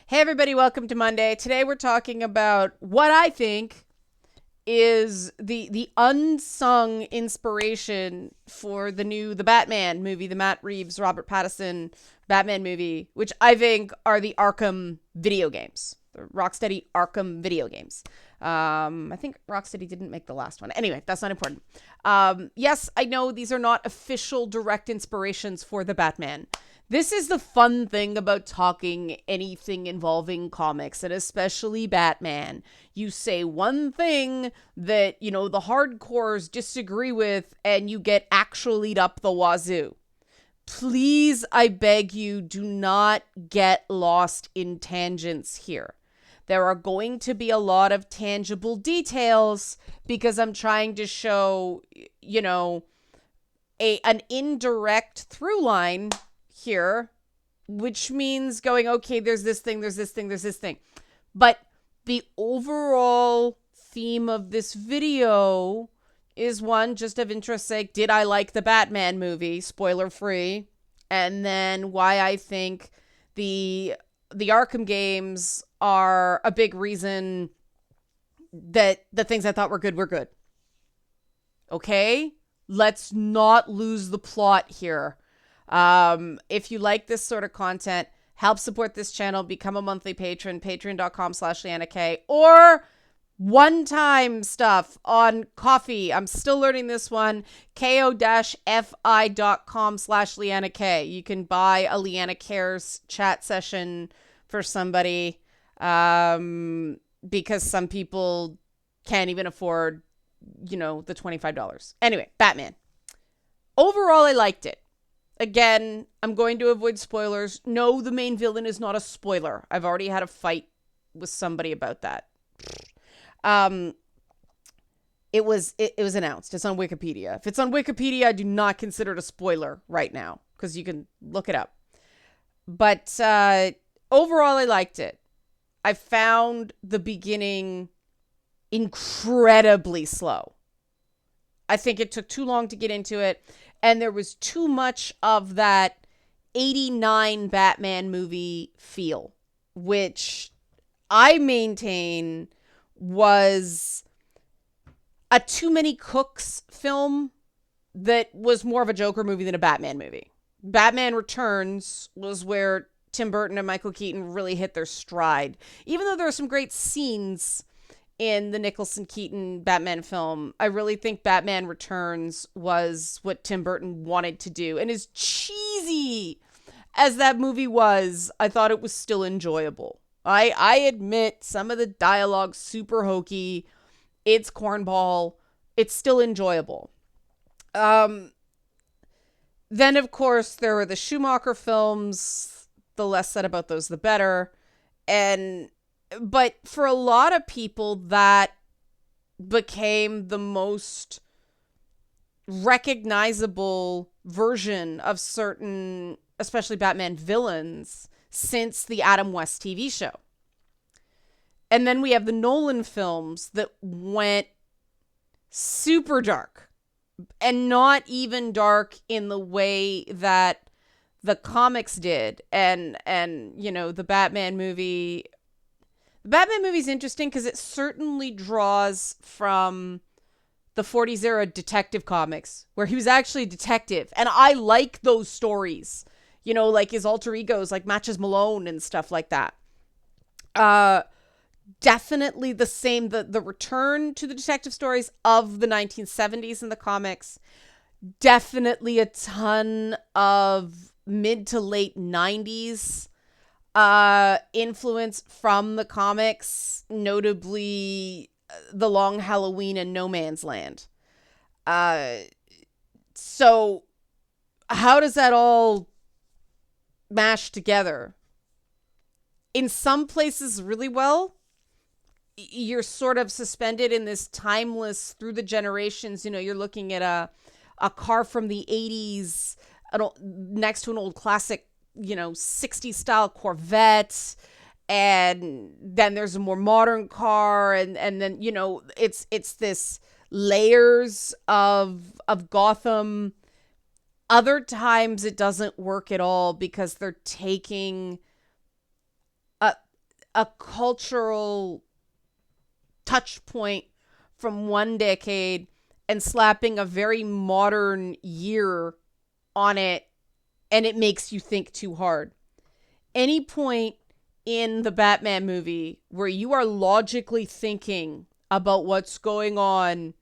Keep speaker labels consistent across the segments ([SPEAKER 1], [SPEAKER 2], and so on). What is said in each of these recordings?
[SPEAKER 1] Hey everybody, welcome to Monday. Today we're talking about what I think is the unsung inspiration for the Batman movie, the Matt Reeves, Robert Pattinson Batman movie, which I think are the Arkham video games. The Rocksteady Arkham video games. I think Rocksteady didn't make the last one. Anyway, that's not important. Yes, I know these are not official direct inspirations for the Batman. This is the fun thing about talking anything involving comics, and especially Batman. You say one thing that, the hardcores disagree with, and you get actually up the wazoo. Please, I beg you, do not get lost in tangents here. There are going to be a lot of tangible details because I'm trying to show, an indirect through line here, which means going, okay, there's this thing, there's this thing, there's this thing. But the overall theme of this video is one just of interest sake. Did I like the Batman movie? Spoiler free. And then why I think the Arkham games are a big reason that the things I thought were good. Okay? Let's not lose the plot here. If you like this sort of content, help support this channel, become a monthly patron, patreon.com/LeannaK, or one-time stuff on Coffee. I'm still learning this one, ko-fi.com/LeannaK. You can buy a Leanna Cares chat session for somebody, because some people can't even afford, the $25. Anyway, Batman. Overall, I liked it. Again, I'm going to avoid spoilers. No, the main villain is not a spoiler. I've already had a fight with somebody about that. It was announced. It's on Wikipedia. If it's on Wikipedia, I do not consider it a spoiler right now because you can look it up. But overall, I liked it. I found the beginning incredibly slow. I think it took too long to get into it. And there was too much of that 89 Batman movie feel, which I maintain was a Too Many Cooks film that was more of a Joker movie than a Batman movie. Batman Returns was where Tim Burton and Michael Keaton really hit their stride. Even though there are some great scenes in the Nicholson-Keaton Batman film, I really think Batman Returns was what Tim Burton wanted to do. And as cheesy as that movie was, I thought it was still enjoyable. I admit some of the dialogue super hokey. It's cornball. It's still enjoyable. Then, of course, there were the Schumacher films. The less said about those, the better. But for a lot of people, that became the most recognizable version of certain, especially Batman villains, since the Adam West TV show. And then we have the Nolan films that went super dark, and not even dark in the way that the comics did. And the Batman movie... The Batman movie is interesting because it certainly draws from the 40s era detective comics where he was actually a detective. And I like those stories, like his alter egos, like Matches Malone and stuff like that. Definitely the same, the return to the detective stories of the 1970s in the comics. Definitely a ton of mid to late 90s influence from the comics, notably The Long Halloween and No Man's Land. So how does that all mash together? In some places really well. You're sort of suspended in this timeless through the generations. You're looking at a car from the 80s next to an old classic 60s style Corvette, and then there's a more modern car, and then it's this layers of Gotham. Other times it doesn't work at all because they're taking a cultural touch point from one decade and slapping a very modern year on it, and it makes you think too hard. Any point in the Batman movie where you are logically thinking about what's going on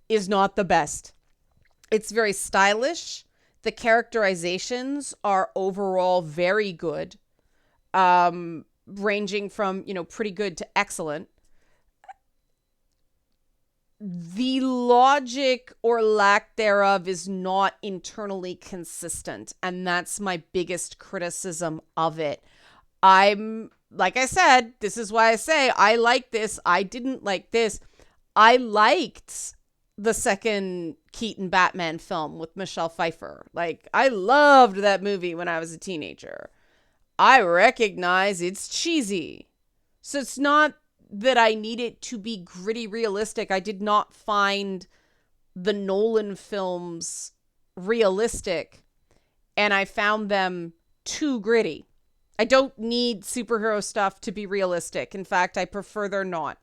[SPEAKER 1] is not the best. It's very stylish. The characterizations are overall very good, ranging from, pretty good to excellent. The logic or lack thereof is not internally consistent, and that's my biggest criticism of it. Like I said, this is why I say I like this. I didn't like this. I liked the second Keaton Batman film with Michelle Pfeiffer. Like, I loved that movie when I was a teenager. I recognize it's cheesy. So it's not that I need it to be gritty realistic. I did not find the Nolan films realistic, and I found them too gritty. I don't need superhero stuff to be realistic. In fact, I prefer they're not.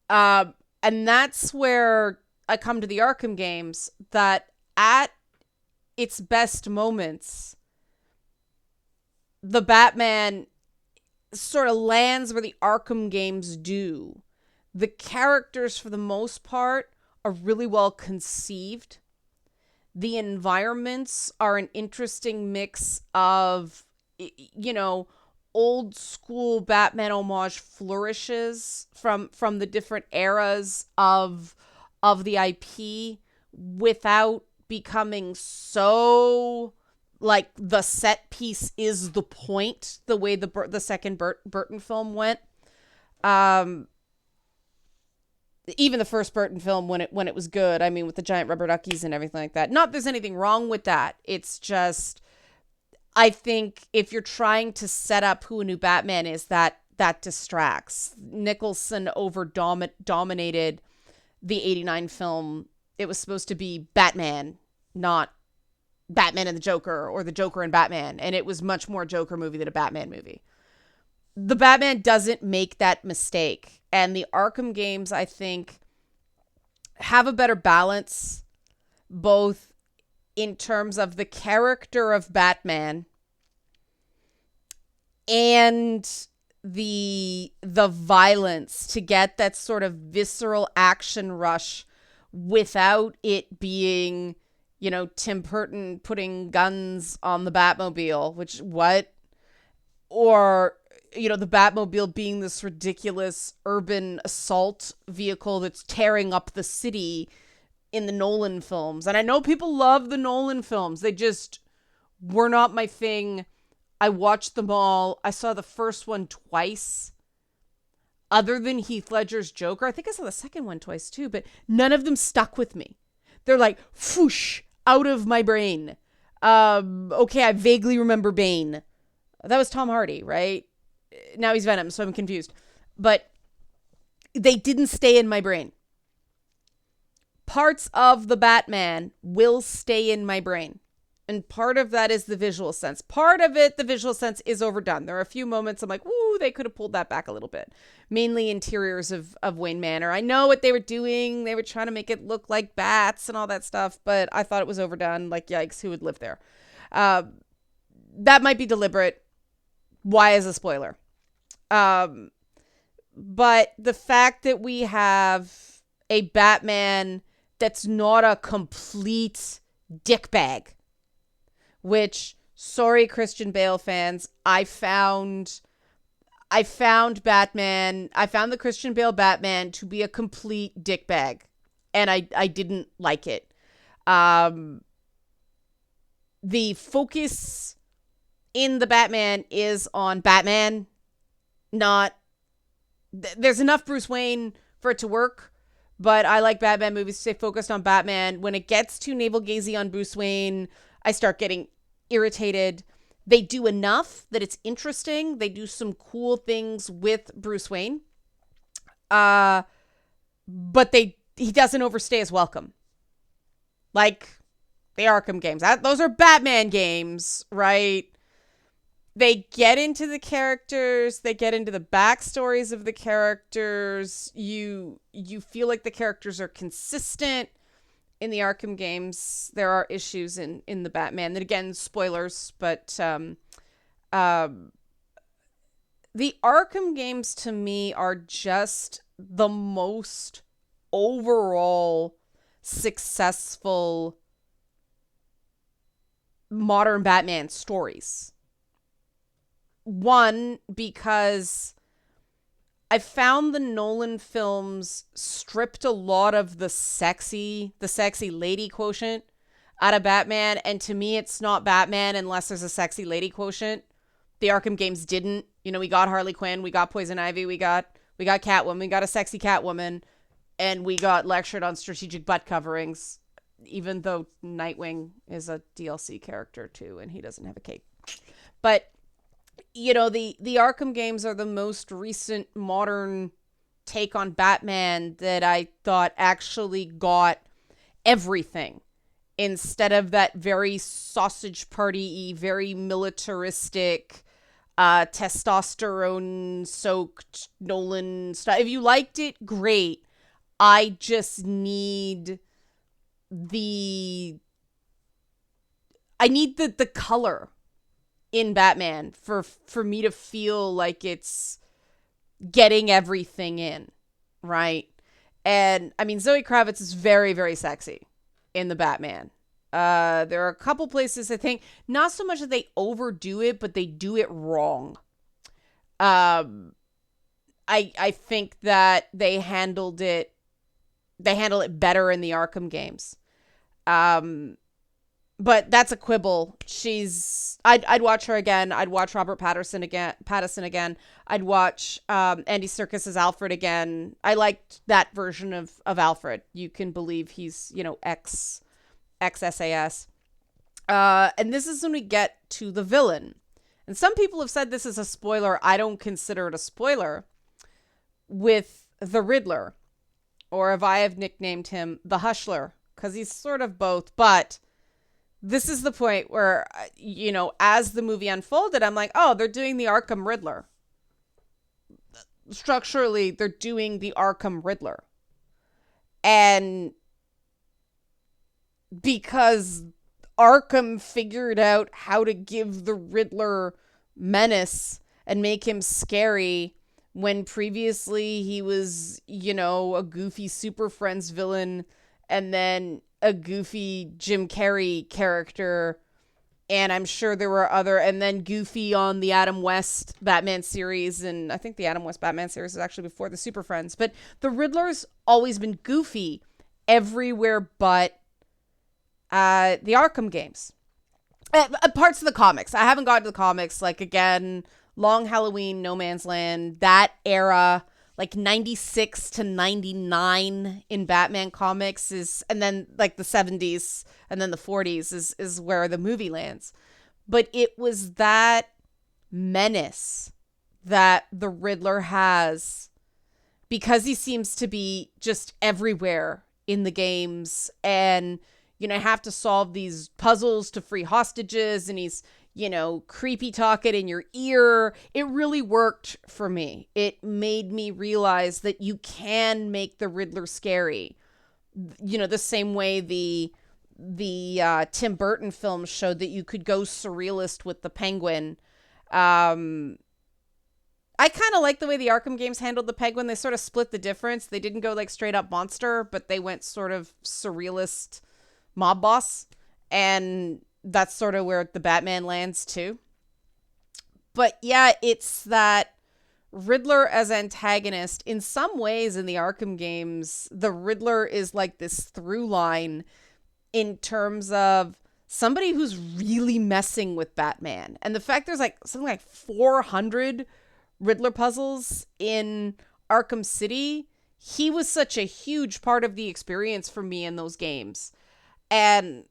[SPEAKER 1] And that's where I come to the Arkham games, that at its best moments, the Batman sort of lands where the Arkham games do. The characters, for the most part, are really well conceived. The environments are an interesting mix of, old school Batman homage flourishes from the different eras of the IP without becoming so like the set piece is the point, the way the second Burton film went. Even the first Burton film when it was good, I mean, with the giant rubber duckies and everything like that. Not there's anything wrong with that. It's just, I think if you're trying to set up who a new Batman is, that distracts. Nicholson dominated the 89 film. It was supposed to be Batman, not Batman and the Joker, or the Joker and Batman. And it was much more a Joker movie than a Batman movie. The Batman doesn't make that mistake. And the Arkham games, I think, have a better balance, both in terms of the character of Batman and the violence, to get that sort of visceral action rush without it being, Tim Burton putting guns on the Batmobile, which what? Or, the Batmobile being this ridiculous urban assault vehicle that's tearing up the city in the Nolan films. And I know people love the Nolan films. They just were not my thing. I watched them all. I saw the first one twice. Other than Heath Ledger's Joker. I think I saw the second one twice too, but none of them stuck with me. They're like, whoosh, out of my brain. Okay, I vaguely remember Bane. That was Tom Hardy, right? Now he's Venom, so I'm confused. But they didn't stay in my brain. Parts of the Batman will stay in my brain. And part of that is the visual sense. Part of it, the visual sense, is overdone. There are a few moments I'm like, woo, they could have pulled that back a little bit. Mainly interiors of Wayne Manor. I know what they were doing. They were trying to make it look like bats and all that stuff, but I thought it was overdone. Like, yikes, who would live there? That might be deliberate. Why is a spoiler? But the fact that we have a Batman that's not a complete dickbag, which, sorry, Christian Bale fans, I found Batman, I found the Christian Bale Batman to be a complete dickbag, and I didn't like it. The focus in the Batman is on Batman, not... There's enough Bruce Wayne for it to work, but I like Batman movies to stay focused on Batman. When it gets too navel-gazing on Bruce Wayne, I start getting irritated. They do enough that it's interesting. They do some cool things with Bruce Wayne. But he doesn't overstay his welcome. Like the Arkham games. Those are Batman games, right? they get into the characters, they get into the backstories of the characters. You feel like the characters are consistent. In the Arkham games, there are issues in the Batman. And again, spoilers, but um, the Arkham games to me are just the most overall successful modern Batman stories. One, because I found the Nolan films stripped a lot of the sexy lady quotient out of Batman, and to me it's not Batman unless there's a sexy lady quotient. The Arkham games didn't. We got Harley Quinn, we got Poison Ivy, we got Catwoman, we got a sexy Catwoman, and we got lectured on strategic butt coverings, even though Nightwing is a DLC character too, and he doesn't have a cape. But the Arkham games are the most recent modern take on Batman that I thought actually got everything instead of that very sausage party-y, very militaristic, testosterone soaked Nolan stuff. If you liked it, great. I just need the color in Batman for me to feel like it's getting everything in, right? And I mean, Zoe Kravitz is very, very sexy in the Batman. There are a couple places I think not so much that they overdo it, but they do it wrong. I think that they handle it better in the Arkham games. But that's a quibble. I'd watch her again. I'd watch Robert Pattinson again. I'd watch Andy Serkis as Alfred again. I liked that version of Alfred. You can believe he's, ex SAS. And this is when we get to the villain. And some people have said this is a spoiler. I don't consider it a spoiler. With the Riddler, or if I have nicknamed him the Hushler, because he's sort of both, but this is the point where, as the movie unfolded, I'm like, oh, they're doing the Arkham Riddler. Structurally, they're doing the Arkham Riddler. And because Arkham figured out how to give the Riddler menace and make him scary when previously he was, a goofy Super Friends villain and then a goofy Jim Carrey character, and I'm sure there were and then Goofy on the Adam West Batman series, and I think the Adam West Batman series is actually before the Super Friends, but the Riddler's always been goofy everywhere but the Arkham games. Parts of the comics. I haven't gotten to the comics, like, again, Long Halloween, No Man's Land, that era, like 96 to 99 in Batman comics and then like the 70s and then the 40s is where the movie lands. But it was that menace that the Riddler has, because he seems to be just everywhere in the games, and have to solve these puzzles to free hostages, and he's creepy talking in your ear. It really worked for me. It made me realize that you can make the Riddler scary. The same way the Tim Burton film showed that you could go surrealist with the Penguin. I kind of like the way the Arkham games handled the Penguin. They sort of split the difference. They didn't go like straight up monster, but they went sort of surrealist mob boss. And that's sort of where the Batman lands too. But yeah, it's that Riddler as antagonist. In some ways in the Arkham games, the Riddler is like this through line in terms of somebody who's really messing with Batman. And the fact there's like something like 400 Riddler puzzles in Arkham City, he was such a huge part of the experience for me in those games. And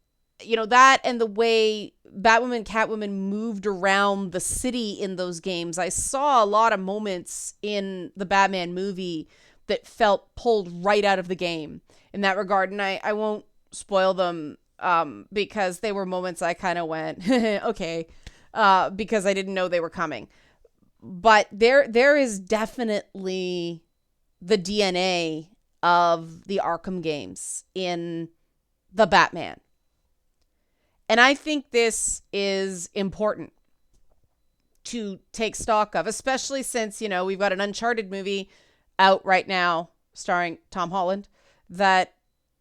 [SPEAKER 1] that and the way Batwoman, Catwoman moved around the city in those games. I saw a lot of moments in the Batman movie that felt pulled right out of the game in that regard. And I won't spoil them because they were moments I kind of went, okay. because I didn't know they were coming. But there is definitely the DNA of the Arkham games in the Batman. And I think this is important to take stock of, especially since, we've got an Uncharted movie out right now starring Tom Holland that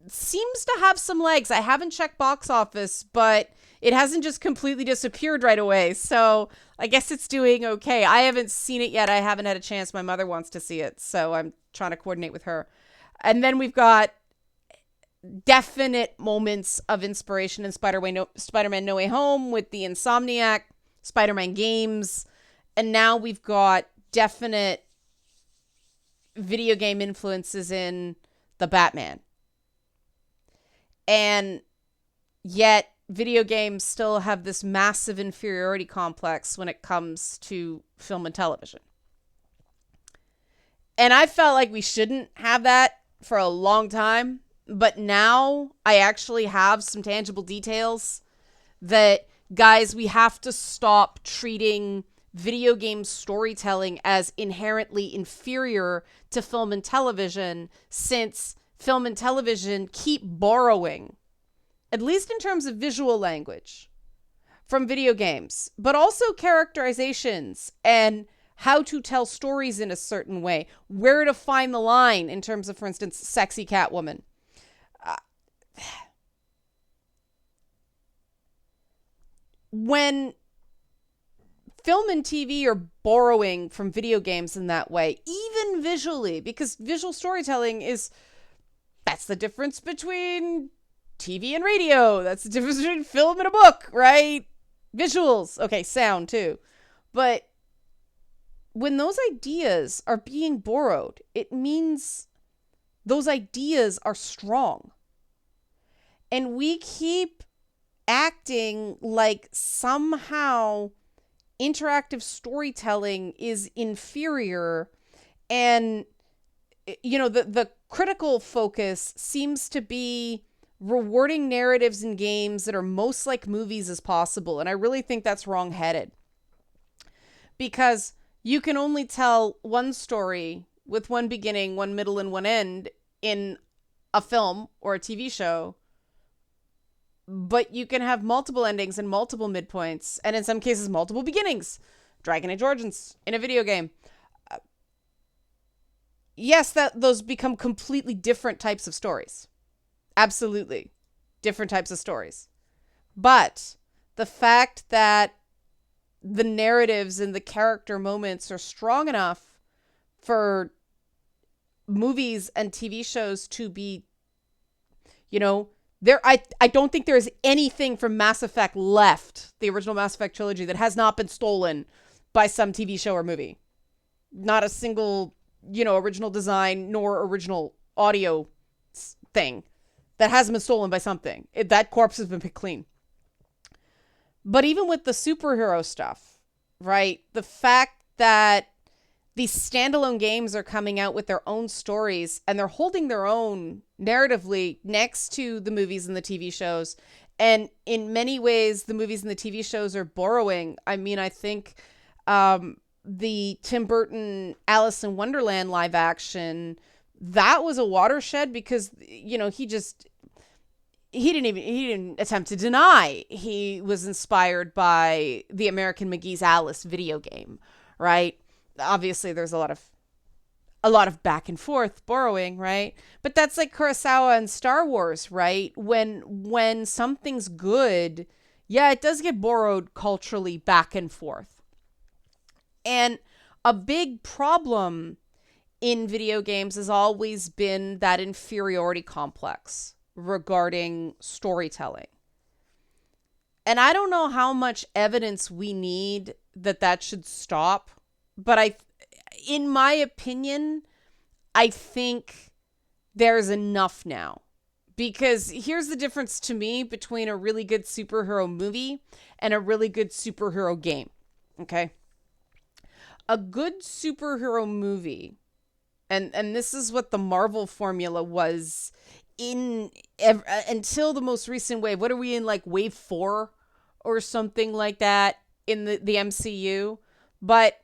[SPEAKER 1] seems to have some legs. I haven't checked box office, but it hasn't just completely disappeared right away. So I guess it's doing okay. I haven't seen it yet. I haven't had a chance. My mother wants to see it, so I'm trying to coordinate with her. And then we've got definite moments of inspiration in Spider-Man No Way Home with the Insomniac Spider-Man games. And now we've got definite video game influences in the Batman. And yet video games still have this massive inferiority complex when it comes to film and television. And I felt like we shouldn't have that for a long time. But now I actually have some tangible details that, guys, we have to stop treating video game storytelling as inherently inferior to film and television, since film and television keep borrowing, at least in terms of visual language, from video games, but also characterizations and how to tell stories in a certain way, where to find the line in terms of, for instance, sexy Catwoman. When film and TV are borrowing from video games in that way, even visually, because visual storytelling that's the difference between TV and radio. That's the difference between film and a book, right? Visuals. Okay, sound too. But when those ideas are being borrowed, it means those ideas are strong. And we keep acting like somehow interactive storytelling is inferior, and the critical focus seems to be rewarding narratives in games that are most like movies as possible. And I really think that's wrong-headed, because you can only tell one story with one beginning, one middle, and one end in a film or a TV show. But you can have multiple endings and multiple midpoints, and in some cases, multiple beginnings. Dragon Age Origins in a video game. Yes, those become completely different types of stories. Absolutely. Different types of stories. But the fact that the narratives and the character moments are strong enough for movies and TV shows to be, I don't think there's anything from Mass Effect left, the original Mass Effect trilogy, that has not been stolen by some TV show or movie. Not a single, original design nor original audio thing that hasn't been stolen by something. That corpse has been picked clean. But even with the superhero stuff, right? The fact that these standalone games are coming out with their own stories, and they're holding their own narratively next to the movies and the TV shows. And in many ways, the movies and the TV shows are borrowing. I mean, I think the Tim Burton Alice in Wonderland live action, that was a watershed, because, he didn't attempt to deny he was inspired by the American McGee's Alice video game, right? Obviously, there's a lot of back and forth borrowing, right? But that's like Kurosawa and Star Wars, right? When something's good, yeah, it does get borrowed culturally back and forth. And a big problem in video games has always been that inferiority complex regarding storytelling. And I don't know how much evidence we need that should stop, but in my opinion, I think there's enough now. Because here's the difference to me between a really good superhero movie and a really good superhero game. Okay? A good superhero movie, and this is what the Marvel formula was until the most recent wave. What are we in, like wave 4 or something like that? in the MCU. But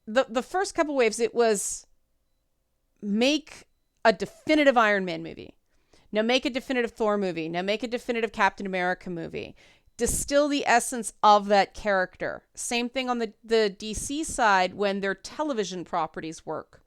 [SPEAKER 1] the first couple waves, it was make a definitive Iron Man movie. Now make a definitive Thor movie. Now make a definitive Captain America movie. Distill the essence of that character. Same thing on the DC side when their television properties work.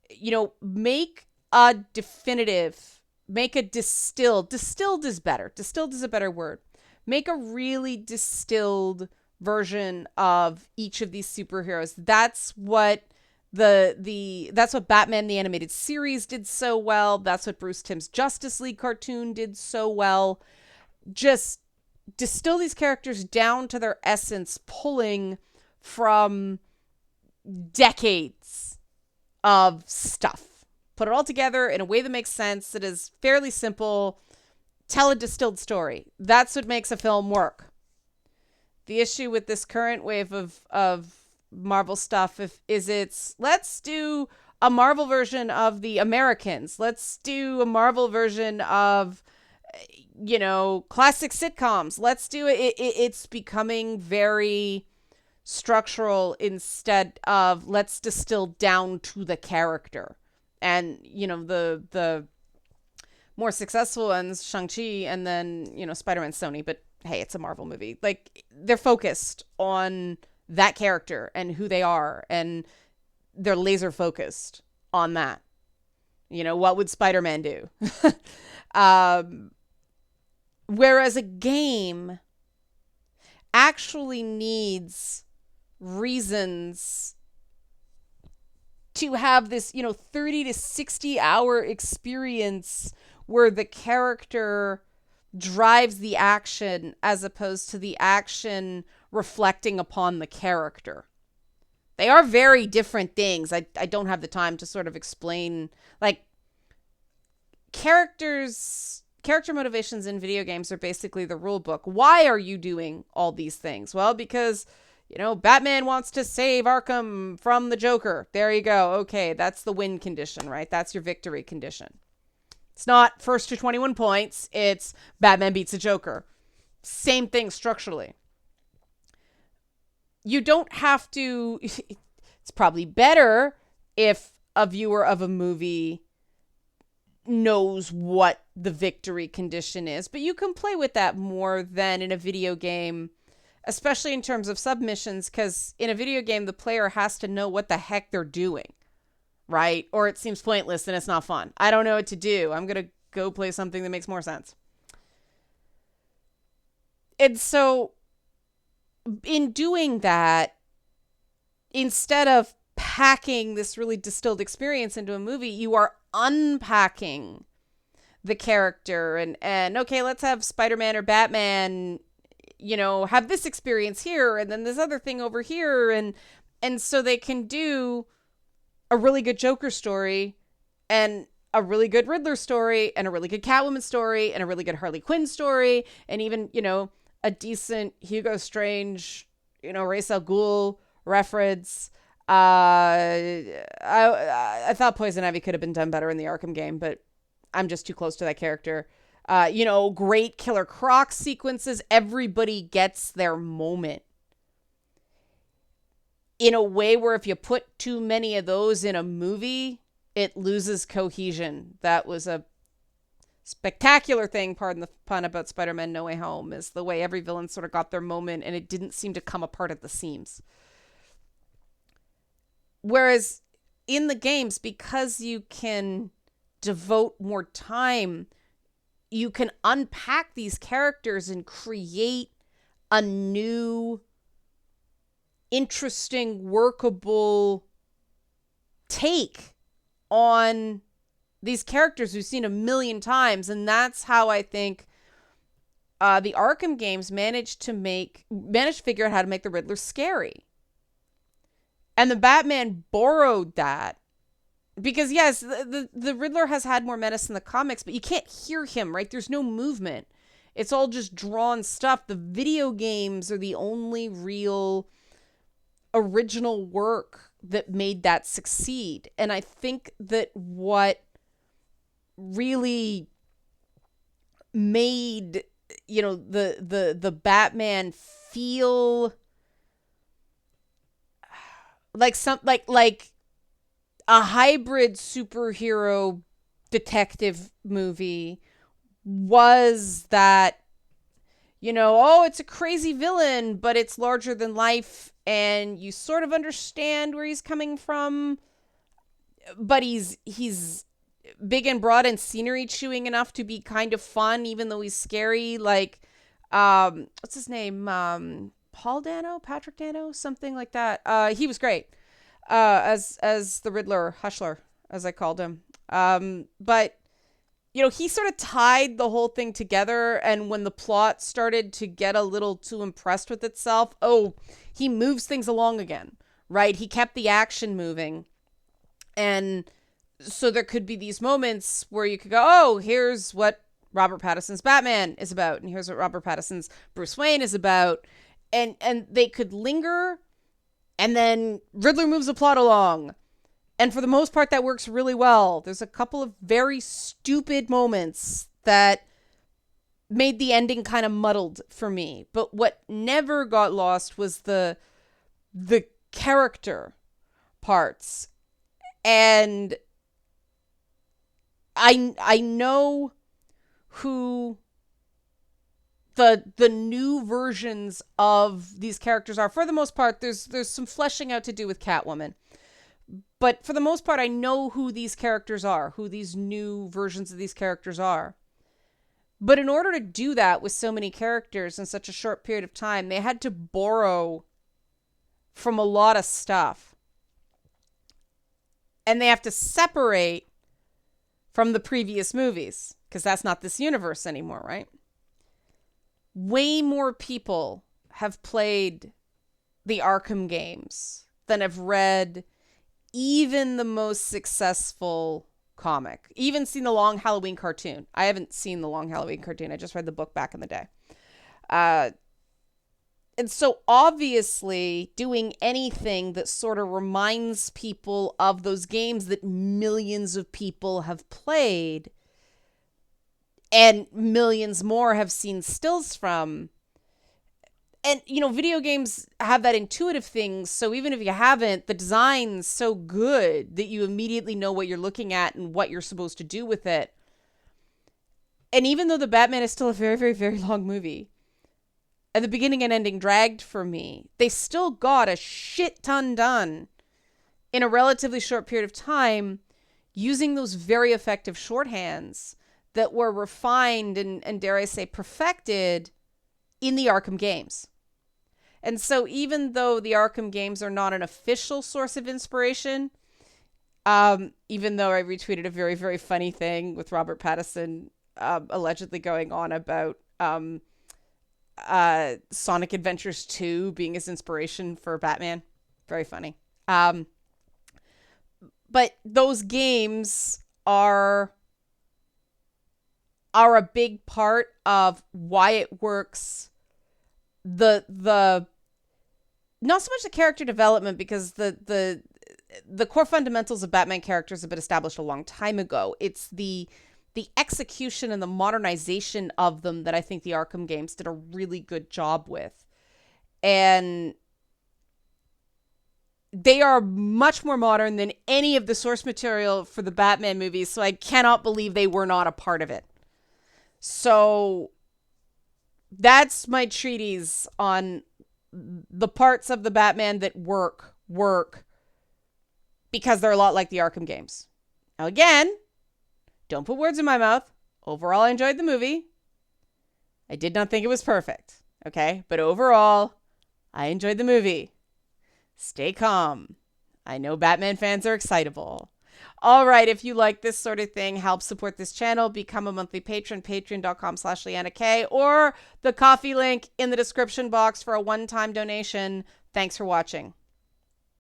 [SPEAKER 1] You know, make a definitive, make a distilled. Distilled is better. Distilled is a better word. Make a really distilled version of each of these superheroes. That's what that's what Batman the Animated Series did so well. That's what Bruce Timm's Justice League cartoon did so well. Just distill these characters down to their essence, pulling from decades of stuff. Put it all together in a way that makes sense, that is fairly simple. Tell a distilled story. That's what makes a film work. The issue with this current wave of Marvel stuff is let's do a Marvel version of the Americans. Let's do a Marvel version of, you know, classic sitcoms. Let's do it. It's becoming very structural instead of let's distill down to the character. And, you know, the more successful ones, Shang-Chi and then, you know, Spider-Man, Sony, but hey, it's a Marvel movie. Like, they're focused on that character and who they are, and they're laser focused on that. You know, what would Spider-Man do? Whereas a game actually needs reasons to have this, you know, 30 to 60 hour experience where the character drives the action as opposed to the action reflecting upon the character. They are very different things. I don't have the time to sort of explain, like, character motivations in video games are basically the rule book. Why are you doing all these things? Well, because, you know, Batman wants to save Arkham from the Joker. There you go. Okay, that's the win condition, right? That's your victory condition. It's not first to 21 points. It's Batman beats the Joker. Same thing structurally. You don't have to... It's probably better if a viewer of a movie knows what the victory condition is, but you can play with that more than in a video game, especially in terms of submissions, because in a video game, the player has to know what the heck they're doing, right? Or it seems pointless and it's not fun. I don't know what to do. I'm going to go play something that makes more sense. And so in doing that, instead of packing this really distilled experience into a movie, you are unpacking the character and okay, let's have Spider-Man or Batman, you know, have this experience here and then this other thing over here, and so they can do a really good Joker story and a really good Riddler story and a really good Catwoman story and a really good Harley Quinn story and even, you know, a decent Hugo Strange, you know, Ra's al Ghul reference. I thought Poison Ivy could have been done better in the Arkham game, but I'm just too close to that character. You know, great Killer Croc sequences. Everybody gets their moment. In a way where if you put too many of those in a movie, it loses cohesion. That was a spectacular thing, pardon the pun, about Spider-Man No Way Home, is the way every villain sort of got their moment and it didn't seem to come apart at the seams. Whereas in the games, because you can devote more time, you can unpack these characters and create a new, interesting, workable take on these characters we've seen a million times. And that's how I think the Arkham games managed to figure out how to make the Riddler scary. And the Batman borrowed that. Because, yes, the Riddler has had more menace in the comics, but you can't hear him, right? There's no movement. It's all just drawn stuff. The video games are the only real original work that made that succeed. And I think that what really made, you know, the Batman feel like a hybrid superhero detective movie was that, oh, it's a crazy villain, but it's larger than life and you sort of understand where he's coming from, but he's big and broad and scenery chewing enough to be kind of fun, even though he's scary. Like, what's his name? Patrick Dano, something like that. He was great. As the Riddler, Hushler, as I called him. But he sort of tied the whole thing together, and when the plot started to get a little too impressed with itself, he moves things along again, right? He kept the action moving. And so there could be these moments where you could go, oh, here's what Robert Pattinson's Batman is about, and here's what Robert Pattinson's Bruce Wayne is about. And they could linger, and then Riddler moves the plot along. And for the most part, that works really well. There's a couple of very stupid moments that made the ending kind of muddled for me. But what never got lost was the character parts. And I know who the new versions of these characters are. For the most part, there's some fleshing out to do with Catwoman. But for the most part, I know who these characters are, who these new versions of these characters are. But in order to do that with so many characters in such a short period of time, they had to borrow from a lot of stuff. And they have to separate from the previous movies, because that's not this universe anymore, right? Way more people have played the Arkham games than have read even the most successful comic, even seen the Long Halloween cartoon. I haven't seen the Long Halloween cartoon. I just read the book back in the day. And so obviously doing anything that sort of reminds people of those games that millions of people have played and millions more have seen stills from. And, video games have that intuitive thing. So even if you haven't, the design's so good that you immediately know what you're looking at and what you're supposed to do with it. And even though The Batman is still a very, very, very long movie, and the beginning and ending dragged for me, they still got a shit ton done in a relatively short period of time using those very effective shorthands that were refined and dare I say, perfected in the Arkham games. And so even though the Arkham games are not an official source of inspiration, even though I retweeted a very, very funny thing with Robert Pattinson allegedly going on about Sonic Adventures 2 being his inspiration for Batman. Very funny. But those games are a big part of why it works. The not so much the character development, because the core fundamentals of Batman characters have been established a long time ago. It's the execution and the modernization of them that I think the Arkham games did a really good job with. And they are much more modern than any of the source material for the Batman movies, so I cannot believe they were not a part of it. So that's my treatise on the parts of the Batman that work because they're a lot like the Arkham games. Now again, don't put words in my mouth. Overall, I enjoyed the movie. I did not think it was perfect, okay? But overall, I enjoyed the movie. Stay calm. I know Batman fans are excitable. All right, if you like this sort of thing, help support this channel, become a monthly patron, patreon.com/LeannaK, or the coffee link in the description box for a one-time donation. Thanks for watching.